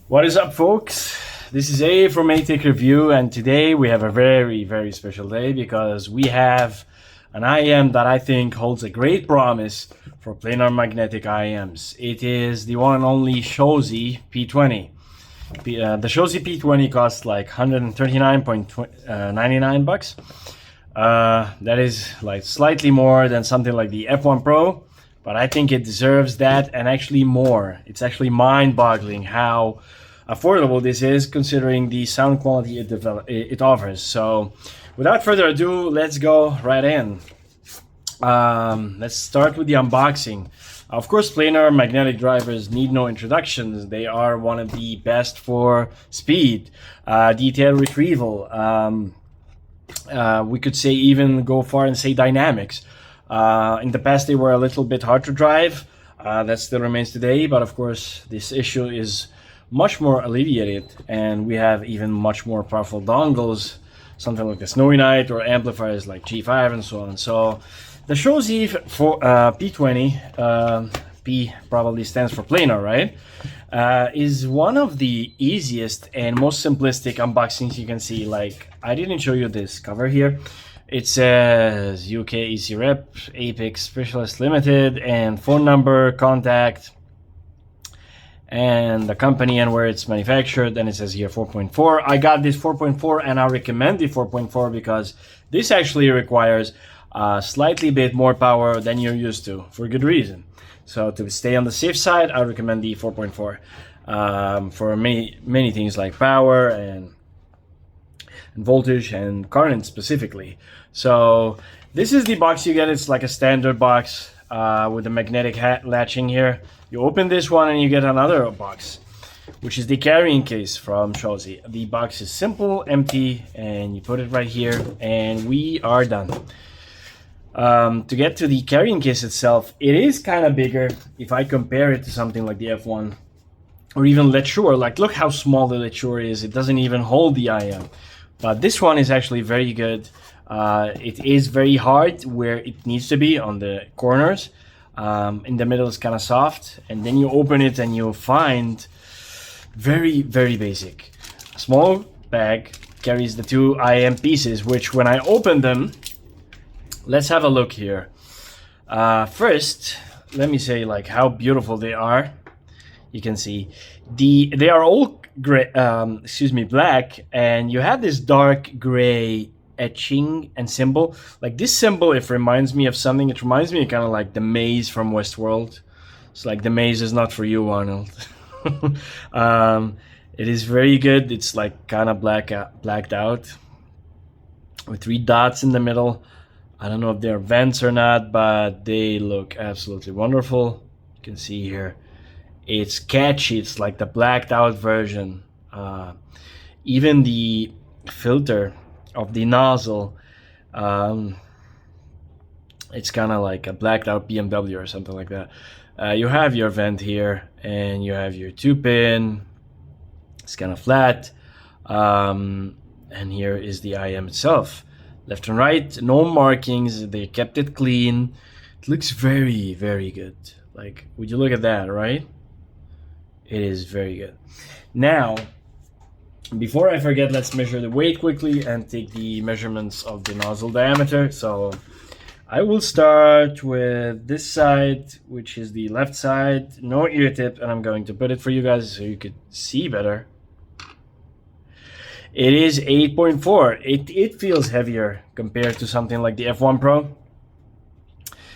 What is up, folks? This is A from ATech Review, and today we have a very special day because we have an IEM that I think holds a great promise for planar magnetic IEMs. It is the one and only Shozy P20. The Shozy P20 costs like $139.99 bucks. That is like slightly more than something like the F1 Pro, but I think it deserves that and actually more. It's actually mind-boggling how affordable this is considering the sound quality it offers. So without further ado, let's go right in. Let's start with the unboxing. Of course, planar magnetic drivers need no introductions. They are one of the best for speed, detail retrieval. We could say even go far and say dynamics. In the past, they were a little bit hard to drive. That still remains today, but of course, this issue is much more alleviated, and we have even much more powerful dongles, something like the Snowy Night or amplifiers like G5 and so on. So the Shozy P20, P probably stands for planar, right? Is one of the easiest and most simplistic unboxings you can see. Like, I didn't show you this cover here. It says UK EC Rep, Apex Specialist Limited, and phone number, contact, and the company and where it's manufactured. And it says here 4.4. I got this 4.4 and I recommend the 4.4 because this actually requires slightly bit more power than you're used to, for good reason. So to stay on the safe side, I recommend the 4.4 for many things like power and voltage and current specifically. So this is the box you get. It's like a standard box with the magnetic latching here. You open this one and you get another box, which is the carrying case from Shozy. The box is simple, empty, and you put it right here and we are done. To get to the carrying case itself, it is kind of bigger if I compare it to something like the F1 or even Letshouer. Like, look how small the Letshouer is. It doesn't even hold the IEM. But this one is actually very good. It is very hard where it needs to be on the corners. In the middle is kind of soft. And then you open it and you'll find very basic. A small bag carries the two IEM pieces, which when I open them, let's have a look here. First, let me say like how beautiful they are. You can see they are all gray, black, and you have this dark gray etching and symbol. Like this symbol, it reminds me of something. It reminds me kind of like the maze from Westworld. It's like the maze is not for you, Arnold. It is very good. It's like kind of blacked out with 3 dots in the middle. I don't know if they're vents or not, but they look absolutely wonderful. You can see here. It's catchy. It's like the blacked out version. Even the filter of the nozzle, it's kind of like a blacked out BMW or something like that. You have your vent here, and you have your 2-pin. It's kind of flat. And here is the IEM itself. Left and right, no markings. They kept it clean. It looks very good. Like, would you look at that, right? It is very good. Now, before I forget, let's measure the weight quickly and take the measurements of the nozzle diameter. So I will start with this side, which is the left side. No ear tip, and I'm going to put it for you guys so you could see better. It is 8.4. It feels heavier compared to something like the F1 Pro.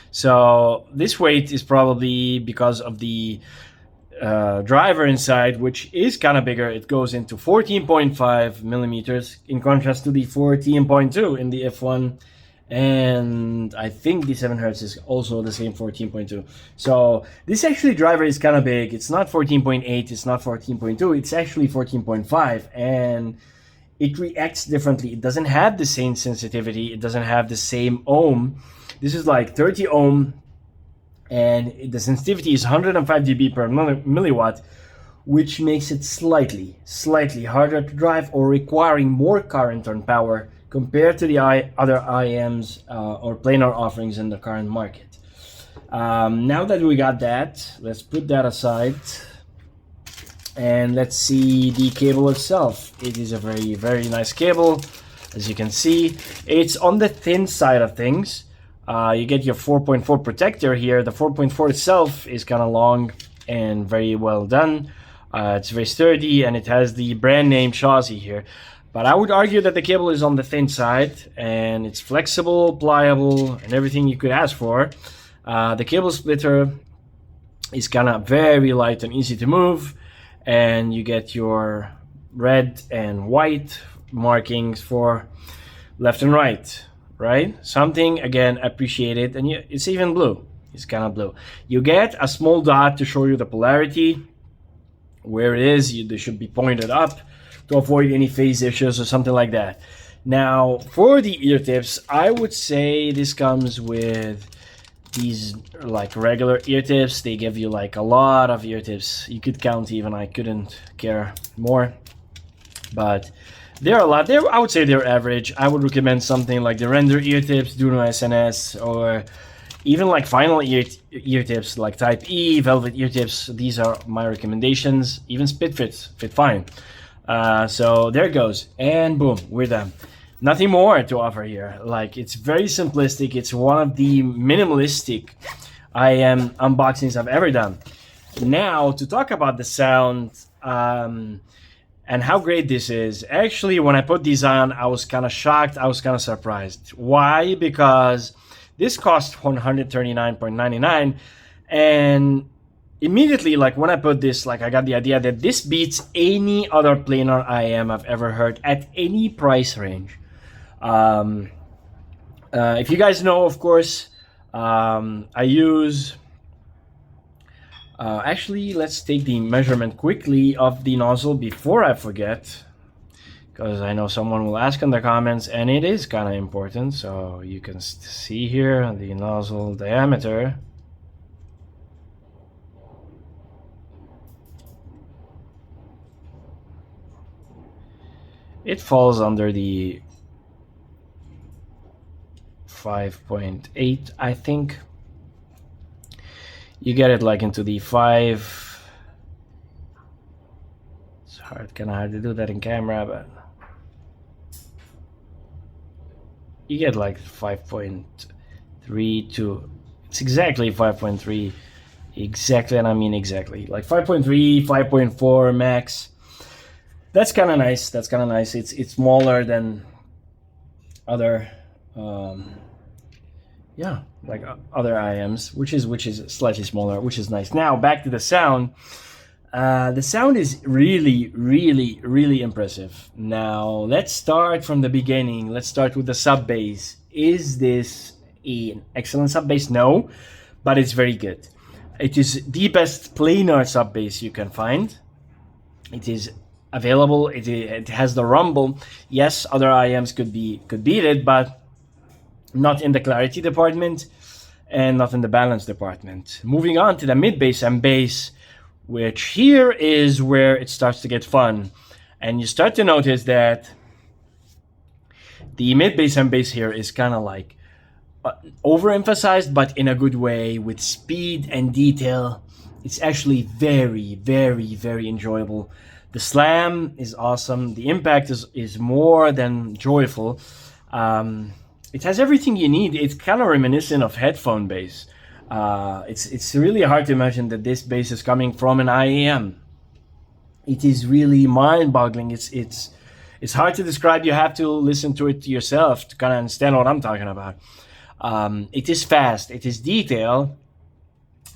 So this weight is probably because of the driver inside, which is kind of bigger. It goes into 14.5 millimeters in contrast to the 14.2 in the F1. And I think the 7Hz is also the same 14.2. So this actually driver is kind of big. It's not 14.8, it's not 14.2, it's actually 14.5. And it reacts differently. It doesn't have the same sensitivity. It doesn't have the same ohm. This is like 30 ohm, and the sensitivity is 105 dB per milliwatt, which makes it slightly harder to drive or requiring more current and power compared to the other IEMs or planar offerings in the current market. Now that we got that, let's put that aside And let's see the cable itself. It is a very, very nice cable. As you can see, it's on the thin side of things. You get your 4.4 protector here. The 4.4 itself is kind of long and very well done. It's very sturdy, and it has the brand name Shozy here. But I would argue that the cable is on the thin side, and it's flexible, pliable, and everything you could ask for. The cable splitter is kind of very light and easy to move, and you get your red and white markings for left and right, right? Something, again, appreciated, and it's even blue. It's kind of blue. You get a small dot to show you the polarity, where it is. They should be pointed up to avoid any phase issues or something like that. Now, for the ear tips, I would say this comes with these like regular ear tips. They give you like a lot of ear tips. You could count even. I couldn't care more, but they're a lot. I would say they're average. I would recommend something like the Render ear tips, Duno SNS, or even like final ear tips like Type E, Velvet ear tips. These are my recommendations. Even Spit fit fine. So there it goes, and boom, we're done. Nothing more to offer here. Like, it's very simplistic. It's one of the minimalistic IEM unboxings I've ever done. Now, to talk about the sound and how great this is. Actually, when I put these on, I was kind of shocked. I was kind of surprised. Why? Because this cost $139.99, and immediately, like when I put this, like I got the idea that this beats any other planar IEM I've ever heard at any price range. If you guys know, of course, I use. Actually, let's take the measurement quickly of the nozzle before I forget, because I know someone will ask in the comments, and it is kind of important. So you can see here the nozzle diameter. It falls under the 5.8, I think. You get it like into the 5. It's kind of hard to do that in camera, but you get like 5.3 to, it's exactly 5.3, exactly, and I mean exactly, like 5.3, 5.4 max. That's kind of nice. That's kind of nice. It's smaller than other, yeah, like other IEMs, which is slightly smaller, which is nice. Now back to the sound. The sound is really, really, really impressive. Now let's start from the beginning. Let's start with the sub bass. Is this an excellent sub bass? No, but it's very good. It is the best planar sub bass you can find. It is available. It has the rumble. Yes, other IEMs could beat it, but not in the clarity department and not in the balance department. Moving on to the mid bass and bass, which here is where it starts to get fun, and you start to notice that the mid bass and bass here is kind of like overemphasized, but in a good way, with speed and detail. It's actually very, very, very enjoyable. The slam is awesome. The impact is more than joyful. It has everything you need. It's kind of reminiscent of headphone bass. It's really hard to imagine that this bass is coming from an IEM. It is really mind-boggling. It's hard to describe. You have to listen to it yourself to kind of understand what I'm talking about. It is fast. It is detailed,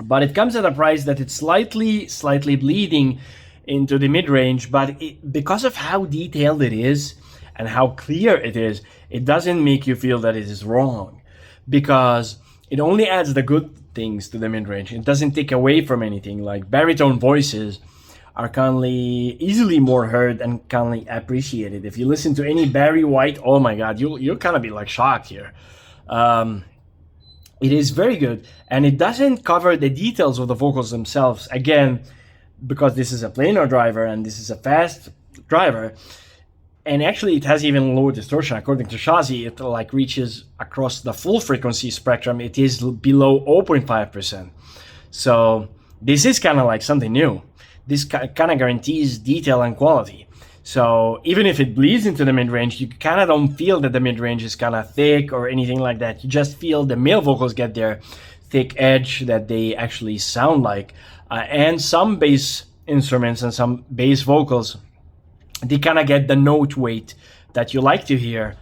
but it comes at a price that it's slightly bleeding into the mid-range. But because of how detailed it is and how clear it is, it doesn't make you feel that it is wrong, because it only adds the good things to the mid-range. It doesn't take away from anything. Like baritone voices are kindly easily more heard and kindly appreciated. If you listen to any Barry White, oh my god, you'll kind of be like shocked here. It is very good, and it doesn't cover the details of the vocals themselves. Again, because this is a planar driver and this is a fast driver, and actually it has even lower distortion. According to Shozy, it like reaches across the full frequency spectrum. It is below 0.5%. So this is kind of like something new. this kind of guarantees detail and quality. So even if it bleeds into the mid-range, you kind of don't feel that the mid-range is kind of thick or anything like that. You just feel the male vocals get their thick edge that they actually sound like. And some bass instruments and some bass vocals, they kind of get the note weight that you like to hear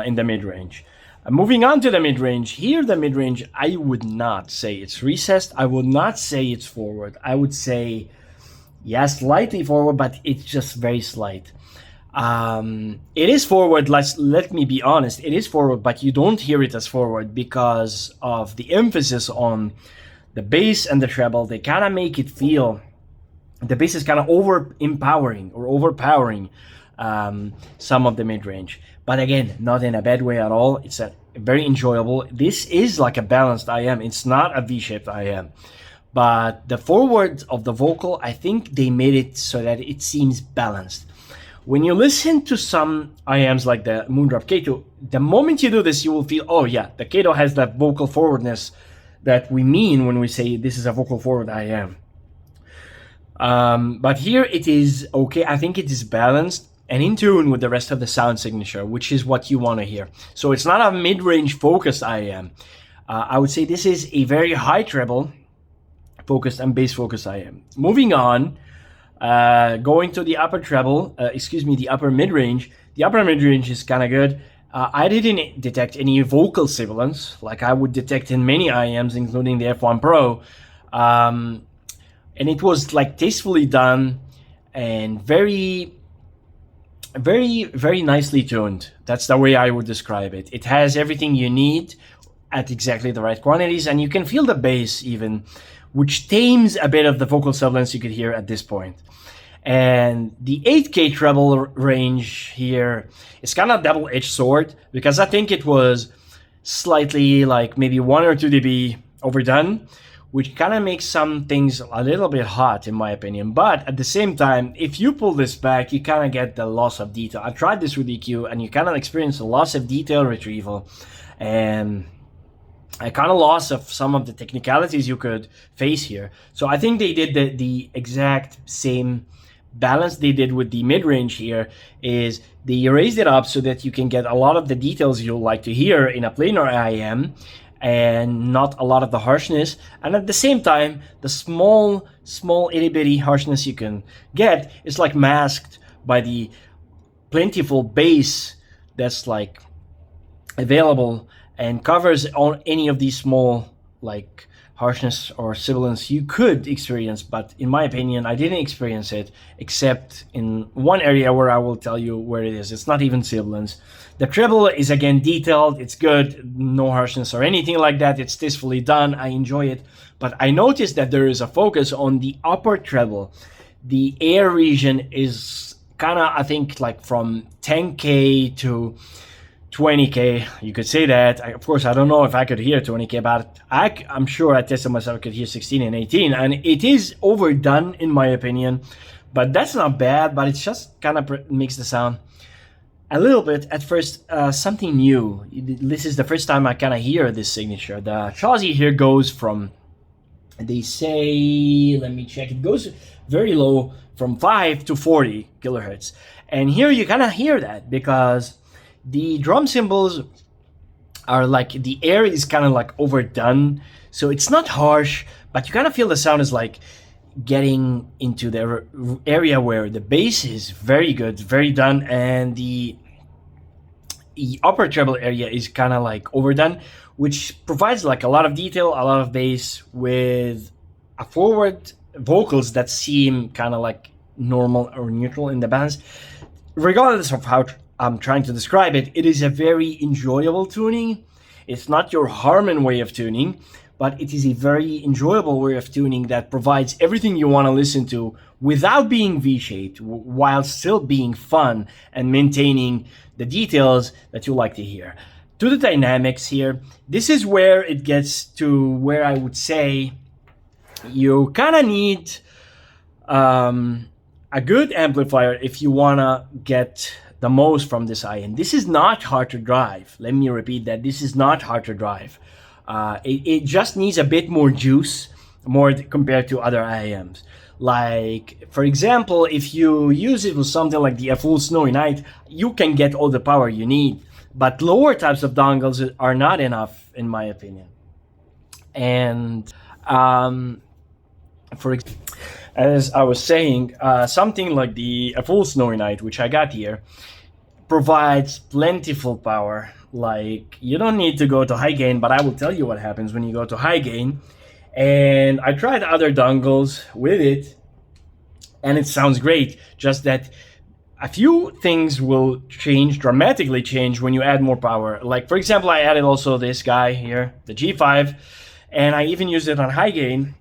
in the mid-range. Moving on to the mid-range, here the mid-range, I would not say it's recessed. I would not say it's forward. I would say, yes, slightly forward, but it's just very slight. It is forward, let me be honest, it is forward, but you don't hear it as forward because of the emphasis on the bass and the treble. They kind of make it feel, the bass is kind of overpowering some of the mid-range. But again, not in a bad way at all. It's a very enjoyable. This is like a balanced IEM. It's not a V-shaped IEM. But the forward of the vocal, I think they made it so that it seems balanced. When you listen to some IEMs like the Moondrop Kato, the moment you do this, you will feel, oh yeah, the Kato has that vocal forwardness that we mean when we say this is a vocal forward IEM. But here it is okay. I think it is balanced and in tune with the rest of the sound signature, which is what you want to hear. So it's not a mid-range focused IEM. I would say this is a very high treble focused and bass focused IEM. Moving on, going to the upper treble, the upper mid-range. The upper mid-range is kind of good. I didn't detect any vocal sibilance like I would detect in many IEMs, including the F1 Pro. And it was like tastefully done and very nicely tuned. That's the way I would describe it. It has everything you need at exactly the right quantities, and you can feel the bass even, which tames a bit of the vocal sibilance you could hear at this point. And the 8K treble range here is kind of a double-edged sword, because I think it was slightly like maybe 1 or 2 dB overdone, which kind of makes some things a little bit hot in my opinion. But at the same time, if you pull this back, you kind of get the loss of detail. I tried this with EQ and you kind of experience a loss of detail retrieval and a kind of loss of some of the technicalities you could face here. So I think they did the exact same balance they did with the mid-range here. Is they raised it up so that you can get a lot of the details you'll like to hear in a planar IEM and not a lot of the harshness, and at the same time the small itty bitty harshness you can get is like masked by the plentiful bass that's like available and covers on any of these small like harshness or sibilance you could experience. But in my opinion, I didn't experience it except in one area where I will tell you where it is. It's not even sibilance. The treble is again detailed, it's good, no harshness or anything like that. It's tastefully done, I enjoy it. But I noticed that there is a focus on the upper treble. The air region is kind of, I think, like from 10K to 20K, you could say that. Of course, I don't know if I could hear 20K, but I'm sure I tested myself, I could hear 16 and 18, and it is overdone in my opinion, but that's not bad, but it's just kind of makes the sound a little bit, at first, something new. This is the first time I kind of hear this signature. The Shozy here goes from, they say, let me check, it goes very low from 5 to 40 kilohertz, and here you kind of hear that because the drum cymbals are like, the air is kind of like overdone, so it's not harsh, but you kind of feel the sound is like getting into the area where the bass is very good, very done, and the upper treble area is kind of like overdone, which provides like a lot of detail, a lot of bass with a forward vocals that seem kind of like normal or neutral in the balance. Regardless of how I'm trying to describe it, it is a very enjoyable tuning. It's not your Harman way of tuning, but it is a very enjoyable way of tuning that provides everything you want to listen to without being V-shaped, while still being fun and maintaining the details that you like to hear. To the dynamics here, this is where it gets to where I would say you kind of need a good amplifier if you want to get the most from this IEM. This is not hard to drive. Let me repeat that. This is not hard to drive. It just needs a bit more juice, more compared to other IEMs. Like, for example, if you use it with something like the Full Snowy Night, you can get all the power you need. But lower types of dongles are not enough, in my opinion. And as I was saying, something like the Full Snowy Night, which I got here, provides plentiful power. Like, you don't need to go to high gain, but I will tell you what happens when you go to high gain. And I tried other dongles with it, and it sounds great. Just that a few things will dramatically change when you add more power. Like, for example, I added also this guy here, the G5, and I even used it on high gain.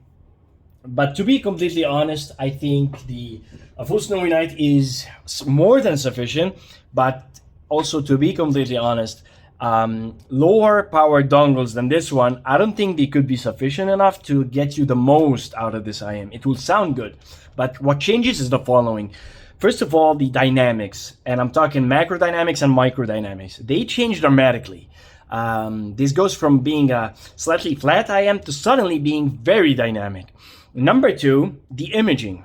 But to be completely honest, I think the Full Snowy Night is more than sufficient. But also, to be completely honest, lower power dongles than this one, I don't think they could be sufficient enough to get you the most out of this IEM. It will sound good, but what changes is the following. First of all, the dynamics, and I'm talking macro dynamics and micro dynamics. They change dramatically. This goes from being a slightly flat IEM to suddenly being very dynamic. Number two, the imaging.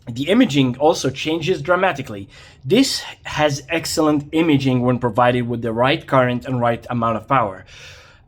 The imaging also changes dramatically. This has excellent imaging when provided with the right current and right amount of power.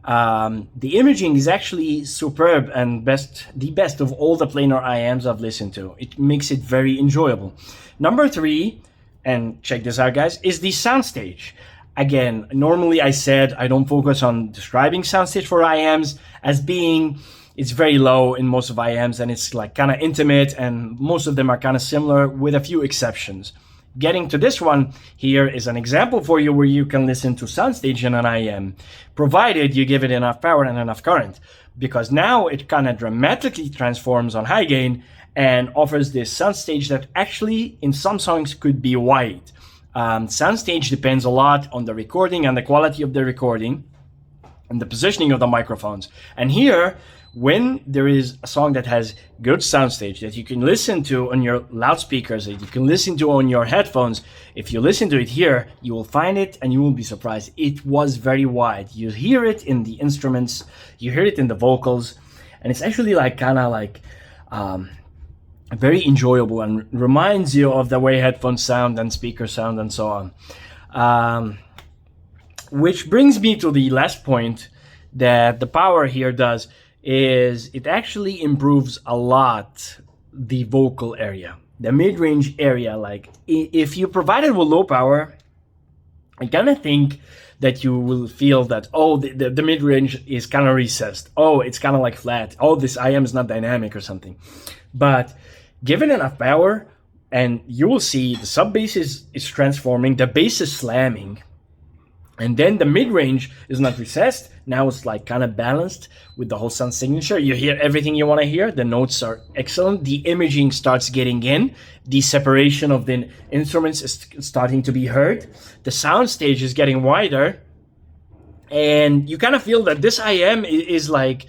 The imaging is actually superb and the best of all the planar IEMs I've listened to. It makes it very enjoyable. Number three, and check this out guys, is the Soundstage. Again, normally I said I don't focus on describing Soundstage for IEMs as being it's very low in most of IEMs, and it's like kind of intimate, and most of them are kind of similar with a few exceptions. Getting to this one here is an example for you where you can listen to Soundstage in an IEM, provided you give it enough power and enough current, because now it kind of dramatically transforms on high gain and offers this Soundstage that actually in some songs could be wide. Soundstage depends a lot on the recording and the quality of the recording and the positioning of the microphones. And here, when there is a song that has good soundstage that you can listen to on your loudspeakers, that you can listen to on your headphones, if you listen to it here, you will find it and you will be surprised. It was very wide. You hear it in the instruments, you hear it in the vocals, and it's actually like kind of like very enjoyable and reminds you of the way headphones sound and speakers sound and so on. Which brings me to the last point that the power here does is it actually improves a lot the vocal area, the mid-range area. Like if you provide it with low power, I kind of think that you will feel that, oh, the mid-range is kind of recessed. Oh, it's kind of like flat. Oh, this IEM is not dynamic or something. But given enough power, and you will see the sub bass is transforming, the bass is slamming, and then the mid-range is not recessed. Now it's like kind of balanced with the whole sound signature. You hear everything you want to hear. The notes are excellent. The imaging starts getting in. The separation of the instruments is starting to be heard. The soundstage is getting wider. And you kind of feel that this IEM is like,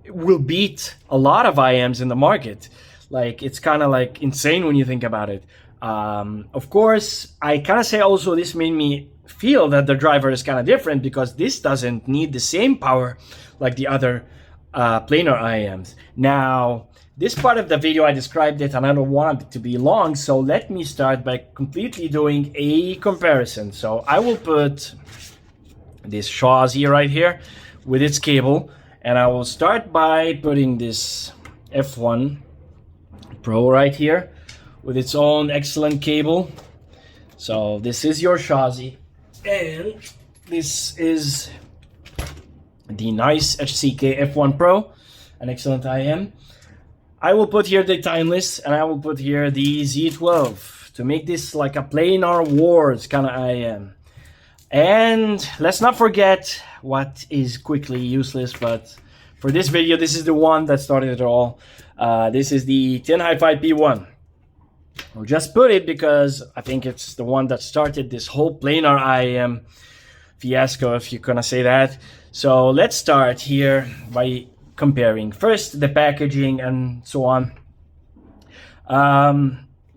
will beat a lot of IEMs in the market. Like, it's kind of like insane when you think about it. Of course, I kind of say also this made me feel that the driver is kind of different because this doesn't need the same power like the other planar IEMs. Now, this part of the video I described it and I don't want it to be long, so let me start by completely doing a comparison. So I will put this Shozy right here with its cable, and I will start by putting this F1 Pro right here with its own excellent cable. So this is your Shozy. And this is the NiceHCK F1 Pro, an excellent IEM. I will put here the Timeless, and I will put here the Z12 to make this like a planar wars kind of IEM. And let's not forget what is quickly useless, but for this video, this is the one that started it all. This is the TinHiFi P1. I'll just put it because I think it's the one that started this whole planar IEM fiasco, if you're gonna say that. So let's start here by comparing first the packaging and so on.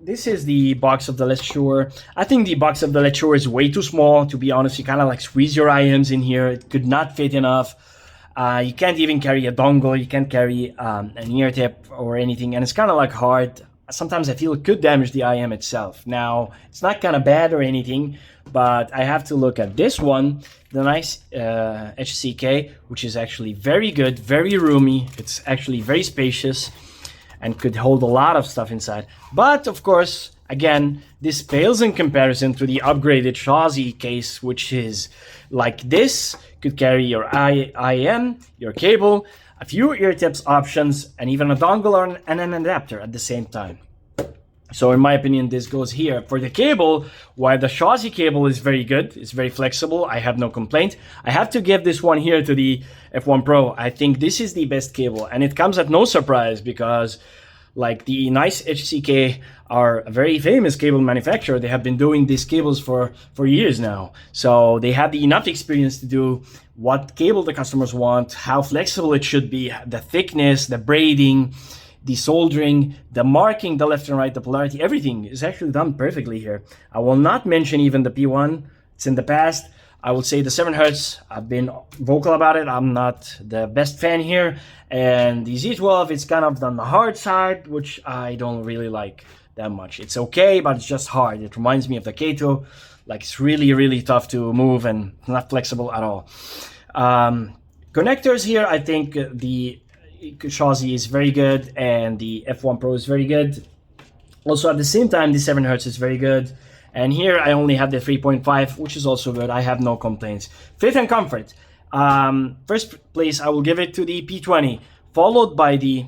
This is the box of the Letshouer. I think the box of the Letshouer is way too small, to be honest. You kind of like squeeze your IEMs in here. It could not fit enough. You can't even carry a dongle, you can't carry an ear tip or anything, and it's kind of like hard. Sometimes I feel it could damage the IEM itself. Now, it's not kind of bad or anything, but I have to look at this one, the NiceHCK, which is actually very good, very roomy. It's actually very spacious and could hold a lot of stuff inside. But of course, again, this pales in comparison to the upgraded Shozy case, which is like this. Could carry your IEM, your cable, a few ear tips options, and even a dongle and an adapter at the same time. So in my opinion, this goes here. For the cable, while the Shozy cable is very good, it's very flexible, I have no complaint, I have to give this one here to the F1 Pro. I think this is the best cable, and it comes at no surprise because like the NiceHCK are a very famous cable manufacturer. They have been doing these cables for years now. So they have enough experience to do what cable the customers want, how flexible it should be, the thickness, the braiding, the soldering, the marking, the left and right, the polarity, everything is actually done perfectly here. I will not mention even the P1. It's in the past. I would say the 7 Hz, I've been vocal about it. I'm not the best fan here. And the Z12, it's kind of on the hard side, which I don't really like that much. It's okay, but it's just hard. It reminds me of the K2. Like, it's really, really tough to move and not flexible at all. Connectors here, I think the Shozy is very good and the F1 Pro is very good. Also, at the same time, the 7 Hz is very good. And here I only have the 3.5, which is also good. I have no complaints. Fit and comfort. First place, I will give it to the P20, followed by the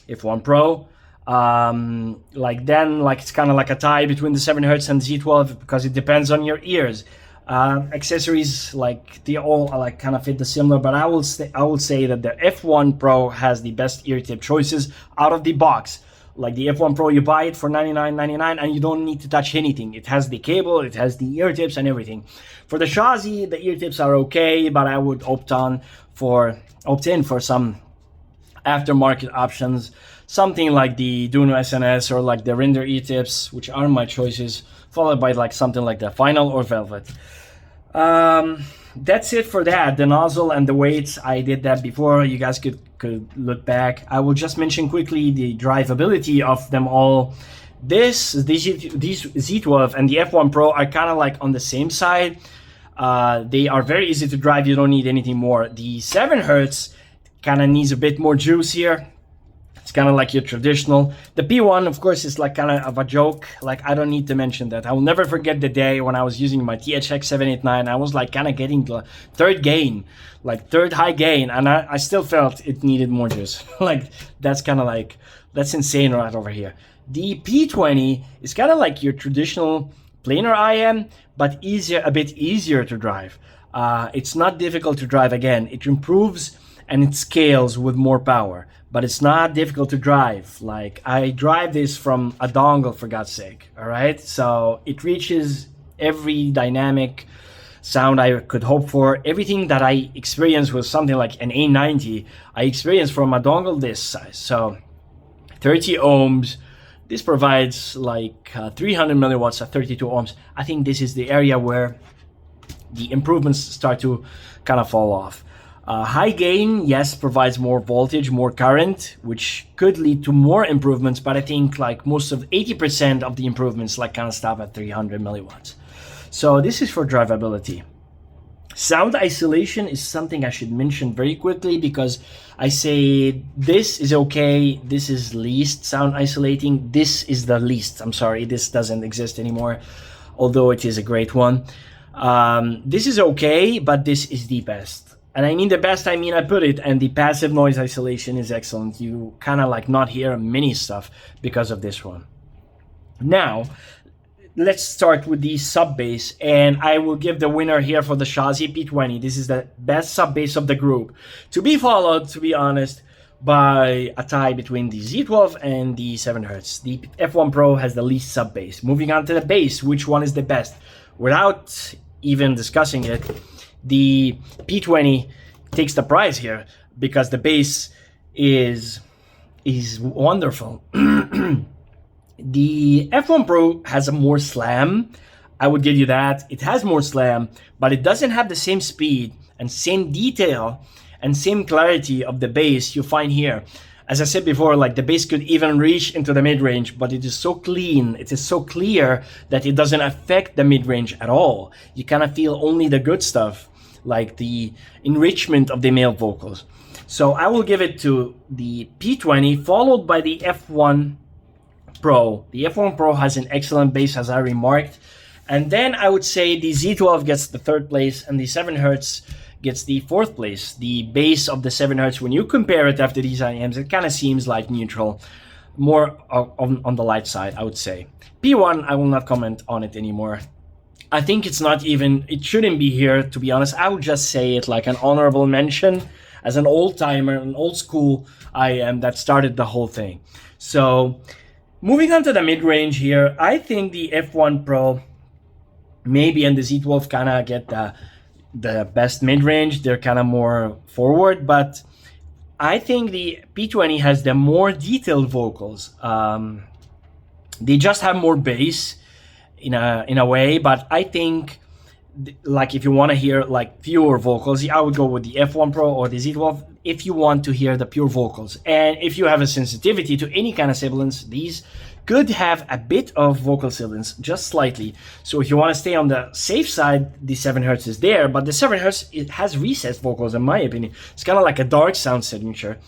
F1 Pro. It's kind of like a tie between the 7 Hz and Z12 because it depends on your ears. Accessories, like they all like kind of fit the similar, but I will say that the F1 Pro has the best ear tip choices out of the box. Like the F1 Pro, you buy it for $99.99 and you don't need to touch anything. It has the cable, it has the ear tips and everything. For the Shozy, the ear tips are okay, but I would opt in for some aftermarket options. Something like the Duno SNS or like the Render ear tips, which are my choices, followed by like something like the Final or Velvet. That's it for that. The nozzle and the weights, I did that before. You guys could look back. I will just mention quickly the drivability of them all. These Z12 and the F1 Pro are kind of like on the same side. They are very easy to drive. You don't need anything more. The 7 Hz kind of needs a bit more juice here. It's kind of like your traditional. The P1, of course, is like kind of a joke. Like, I don't need to mention that. I will never forget the day when I was using my THX 789. I was like kind of getting the third gain, like third high gain. And I still felt it needed more juice. Like, that's kind of like, that's insane right over here. The P20 is kind of like your traditional planar IEM, but a bit easier to drive. It's not difficult to drive again. It improves and it scales with more power, but it's not difficult to drive. Like, I drive this from a dongle, for God's sake, all right? So it reaches every dynamic sound I could hope for. Everything that I experienced with something like an A90, I experienced from a dongle this size. So 30 ohms, this provides like 300 milliwatts at 32 ohms. I think this is the area where the improvements start to kind of fall off. High gain, yes, provides more voltage, more current, which could lead to more improvements, but I think like most of 80% of the improvements like kind of stop at 300 milliwatts. So this is for drivability. Sound isolation is something I should mention very quickly because I say this is okay, this is least sound isolating, this is the least. I'm sorry, this doesn't exist anymore, although it is a great one. This is okay, but this is the best. And I mean the best, I mean I put it, and the passive noise isolation is excellent. You kind of like not hear many stuff because of this one. Now, let's start with the sub bass, and I will give the winner here for the Shozy P20. This is the best sub bass of the group. To be followed, to be honest, by a tie between the Z12 and the 7 Hz. The F1 Pro has the least sub bass. Moving on to the bass, which one is the best? Without even discussing it, the P20 takes the prize here because the bass is wonderful. The F1 Pro has a more slam. I would give you that. It has more slam, but it doesn't have the same speed and same detail and same clarity of the bass you find here. As I said before, like the bass could even reach into the mid-range, but it is so clean, it is so clear that it doesn't affect the mid-range at all. You kind of feel only the good stuff, like the enrichment of the male vocals. So I will give it to the P20, followed by the F1 Pro. The F1 Pro has an excellent bass, as I remarked. And then I would say the Z12 gets the 3rd place, and the 7Hz gets the 4th place. The bass of the 7Hz, when you compare it after these IEMs, it kind of seems like neutral, more on the light side, I would say. P1, I will not comment on it anymore. I think it's not even, it shouldn't be here, to be honest. I would just say it like an honorable mention as an old timer, an old school IEM that started the whole thing. So moving on to the mid-range here, I think the F1 Pro maybe and the Z12 kind of get the best mid-range. They're kind of more forward, but I think the P20 has the more detailed vocals. They just have more bass in a way, but I think like if you want to hear like pure vocals, I would go with the F1 Pro or the Z12 if you want to hear the pure vocals. And if you have a sensitivity to any kind of sibilance, these could have a bit of vocal sibilance, just slightly. So if you want to stay on the safe side, the 7Hz is there, but the 7Hz, it has recessed vocals in my opinion. It's kind of like a dark sound signature,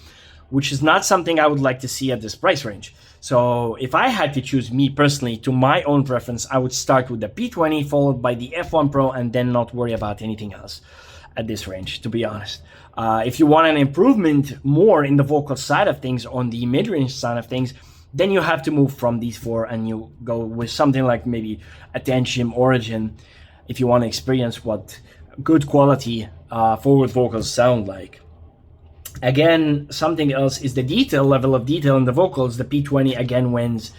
which is not something I would like to see at this price range. So if I had to choose, me personally, to my own preference, I would start with the P20 followed by the F1 Pro and then not worry about anything else at this range, to be honest. If you want an improvement more in the vocal side of things, on the mid-range side of things, then you have to move from these 4 and you go with something like maybe a Tension Origin if you want to experience what good quality forward vocals sound like. Again, something else is the detail, level of detail in the vocals. The P20 again wins,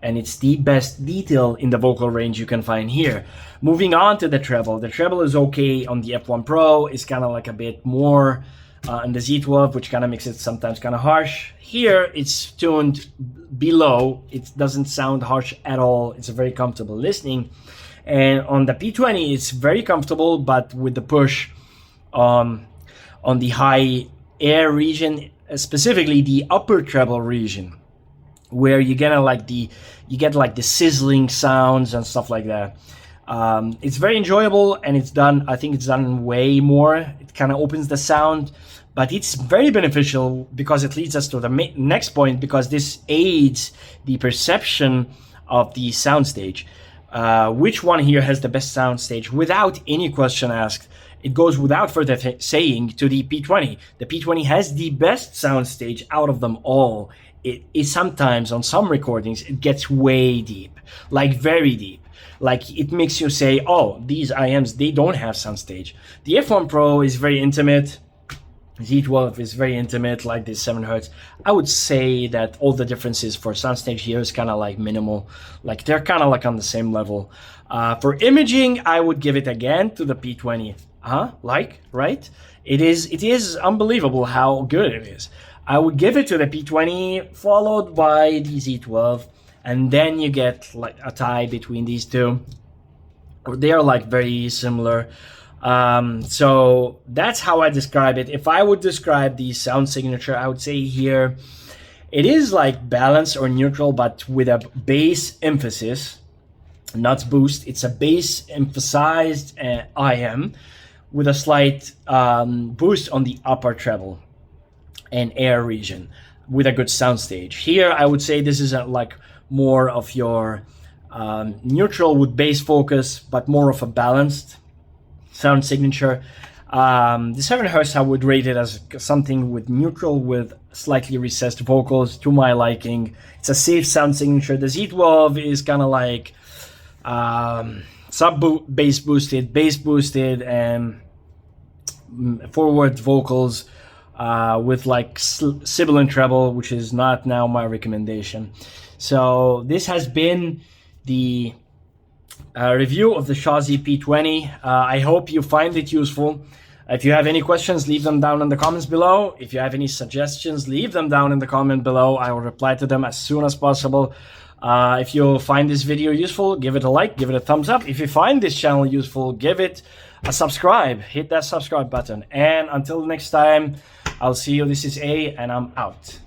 and it's the best detail in the vocal range you can find here. Moving on to the treble. The treble is okay on the F1 Pro. It's kind of like a bit more on the Z12, which kind of makes it sometimes kind of harsh. Here, it's tuned below. It doesn't sound harsh at all. It's a very comfortable listening. And on the P20, it's very comfortable, but with the push on the high air region, specifically the upper treble region, where you get like the sizzling sounds and stuff like that. It's very enjoyable, and it's done, I think it's done way more. It kind of opens the sound, but it's very beneficial because it leads us to the next point, because this aids the perception of the soundstage. Which one here has the best soundstage? Without any question asked, it goes without further saying to the P20. The P20 has the best soundstage out of them all. It is sometimes, on some recordings, it gets way deep, like very deep. Like it makes you say, oh, these IEMs, they don't have soundstage. The F1 Pro is very intimate. Z12 is very intimate, like this 7Hz. I would say that all the differences for soundstage here is kind of like minimal. Like they're kind of like on the same level. For imaging, I would give it again to the P20. Right? It is unbelievable how good it is. I would give it to the P20 followed by the Z12, and then you get like a tie between these two. They are like very similar. So that's how I describe it. If I would describe the sound signature, I would say here it is like balanced or neutral, but with a bass emphasis, not boost. It's a bass emphasized IEM with a slight boost on the upper treble and air region with a good soundstage. Here, I would say this is like more of your neutral with bass focus, but more of a balanced sound signature. The 7Hz, I would rate it as something with neutral with slightly recessed vocals to my liking. It's a safe sound signature. The Z12 is kind of like bass boosted, and forward vocals with like sibilant treble, which is not now my recommendation. So this has been the review of the Shozy P20. I hope you find it useful. If you have any questions, leave them down in the comments below. If you have any suggestions, leave them down in the comment below. I will reply to them as soon as possible. If you find this video useful, give it a like, give it a thumbs up. If you find this channel useful, give it subscribe. Hit that subscribe button. And until next time, I'll see you. This is A, and I'm out.